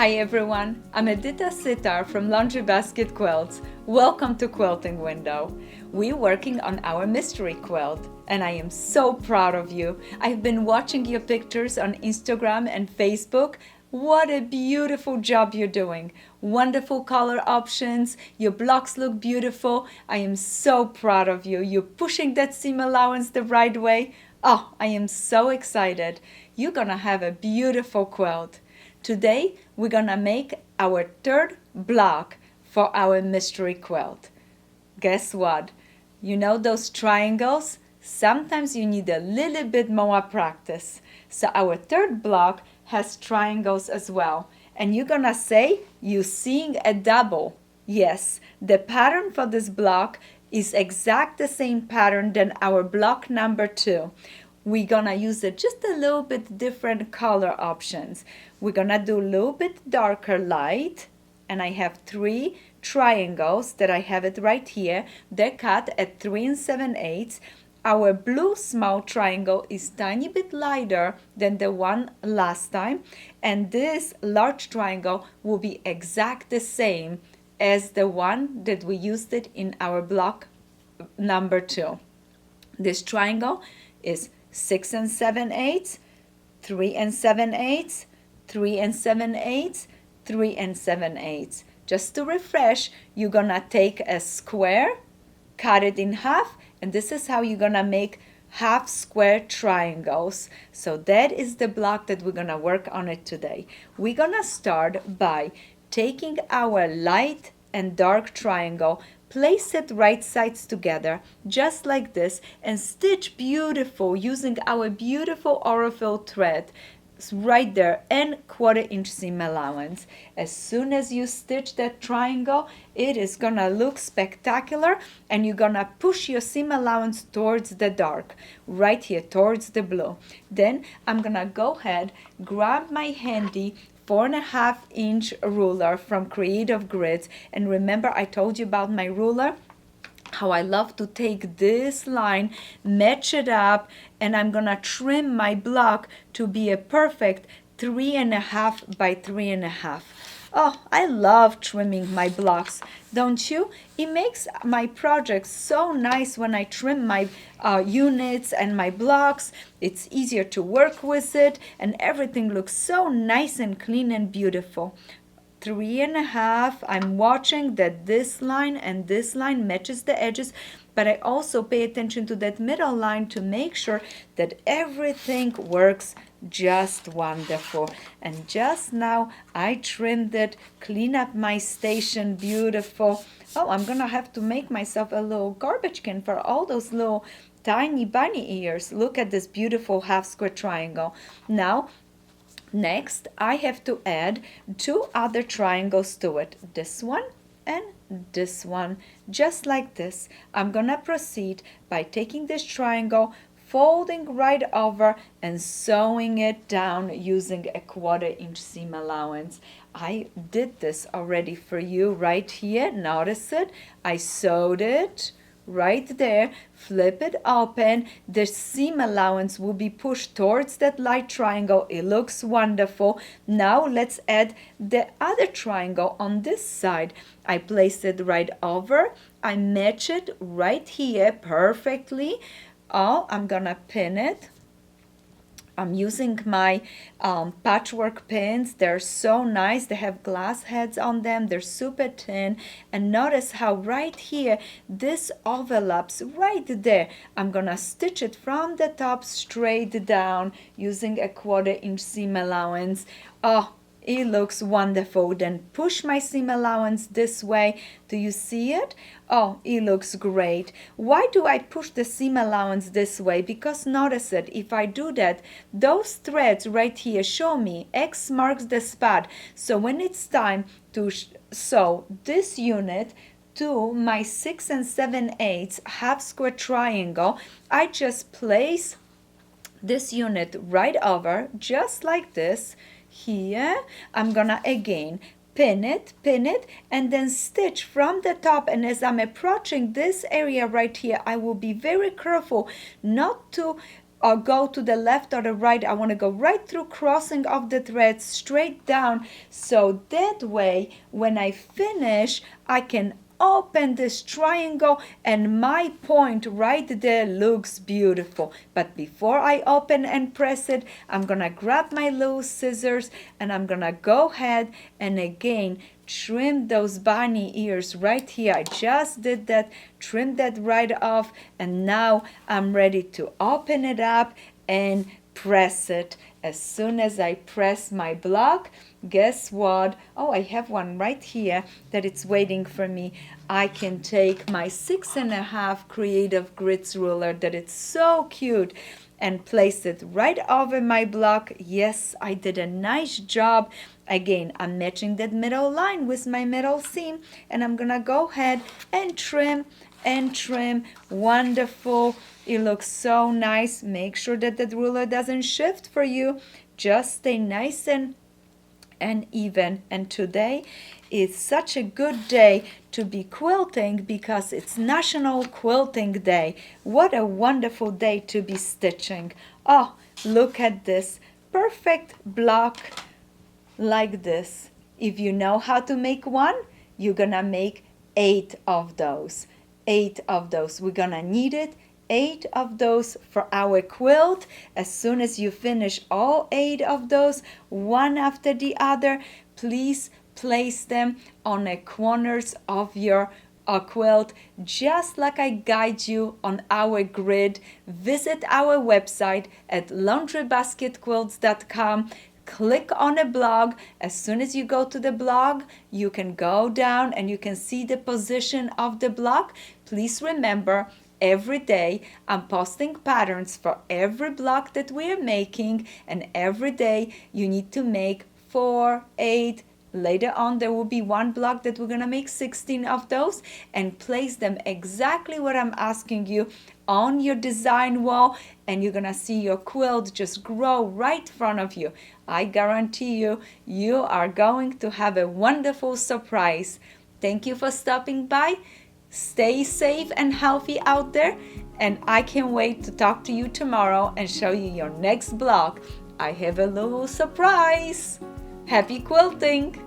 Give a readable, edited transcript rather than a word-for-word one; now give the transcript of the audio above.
Hi everyone, I'm Edyta Sitar from Laundry Basket Quilts. Welcome to Quilting Window. We're working on our mystery quilt and I am so proud of you. I've been watching your pictures on Instagram and Facebook. What a beautiful job you're doing. Wonderful color options. Your blocks look beautiful. I am so proud of you. You're pushing that seam allowance the right way. Oh, I am so excited. You're gonna have a beautiful quilt. Today, we're gonna make our third block for our mystery quilt. Guess what? You know those triangles? Sometimes you need a little bit more practice. So our third block has triangles as well. And you're gonna say you're seeing a double. Yes, the pattern for this block is exact the same pattern than our block number 2. We're gonna use it just a little bit different color options. We're gonna do a little bit darker light, and I have 3 triangles that I have it right here. They're cut at 3 7/8. Our blue small triangle is tiny bit lighter than the one last time, and this large triangle will be exact the same as the one that we used it in our block number 2. This triangle is 6 7/8, 3 7/8, 3 7/8, 3 7/8. Just to refresh, you're gonna take a square, cut it in half, and this is how you're gonna make half square triangles. So that is the block that we're gonna work on it today. We're gonna start by taking our light and dark triangle, place it right sides together just like this, and stitch beautiful using our beautiful Aurifil thread right there and 1/4 inch seam allowance. As soon as you stitch that triangle, it is gonna look spectacular, and you're gonna push your seam allowance towards the dark, right here towards the blue. Then I'm gonna go ahead, grab my handy 4.5 inch ruler from Creative Grids, and remember I told you about my ruler, how I love to take this line, match it up, and I'm gonna trim my block to be a perfect 3.5 by 3.5. Oh, I love trimming my blocks, don't you? It makes my project so nice when I trim my units and my blocks. It's easier to work with it, and everything looks so nice and clean and beautiful. 3.5. I'm watching that this line and this line matches the edges, but I also pay attention to that middle line to make sure that everything works just wonderful. And just now I trimmed it, clean up my station, beautiful. Oh, I'm gonna have to make myself a little garbage can for all those little tiny bunny ears. Look at this beautiful half square triangle. Now next, I have to add 2 other triangles to it. This one and this one, just like this. I'm gonna proceed by taking this triangle, folding right over and sewing it down using a 1/4 inch seam allowance. I did this already for you right here. Notice it. I sewed it right there, flip it open, the seam allowance will be pushed towards that light triangle. It looks wonderful. Now let's add the other triangle on this side. I place it right over, I match it right here perfectly. Oh, I'm gonna pin it. I'm using my patchwork pins. They're so nice. They have glass heads on them. They're super thin. And notice how right here, this overlaps right there. I'm gonna stitch it from the top straight down using a 1/4 inch seam allowance. Oh, it looks wonderful. Then push my seam allowance this way. Do you see it? Oh, it looks great. Why do I push the seam allowance this way? Because notice it, if I do that, those threads right here show me X marks the spot. So when it's time to sew this unit to my 6 7/8 half square triangle, I just place this unit right over just like this. Here I'm gonna again pin it, and then stitch from the top. And as I'm approaching this area right here, I will be very careful not to or go to the left or the right. I want to go right through, crossing of the threads straight down, so that way when I finish I can open this triangle and my point right there looks beautiful. But before I open and press it, I'm gonna grab my little scissors and I'm gonna go ahead and again trim those bunny ears right here. I just did that, trim that right off, and now I'm ready to open it up and press it. As soon as I press my block, guess what? Oh, I have one right here that it's waiting for me. I can take my 6.5 Creative Grits ruler that it's so cute and place it right over my block. Yes, I did a nice job. Again, I'm matching that middle line with my middle seam, and I'm gonna go ahead and trim and trim. Wonderful. It looks so nice. Make sure that the ruler doesn't shift for you. Just stay nice and even. And today is such a good day to be quilting because it's National Quilting Day. What a wonderful day to be stitching. Oh, look at this perfect block like this. If you know how to make one, you're gonna make 8 of those. 8 of those. We're gonna need it. 8 of those for our quilt. As soon as you finish all 8 of those, one after the other, please place them on the corners of your quilt, just like I guide you on our grid. Visit our website at laundrybasketquilts.com. Click on a blog. As soon as you go to the blog, you can go down and you can see the position of the block. Please remember, every day I'm posting patterns for every block that we are making, and every day you need to make 4, 8. Later on there will be one block that we're gonna make 16 of those, and place them exactly what I'm asking you on your design wall, and you're gonna see your quilt just grow right in front of you. I guarantee you, you are going to have a wonderful surprise. Thank you for stopping by. Stay safe and healthy out there, and I can't wait to talk to you tomorrow and show you your next block. I have a little surprise. Happy quilting!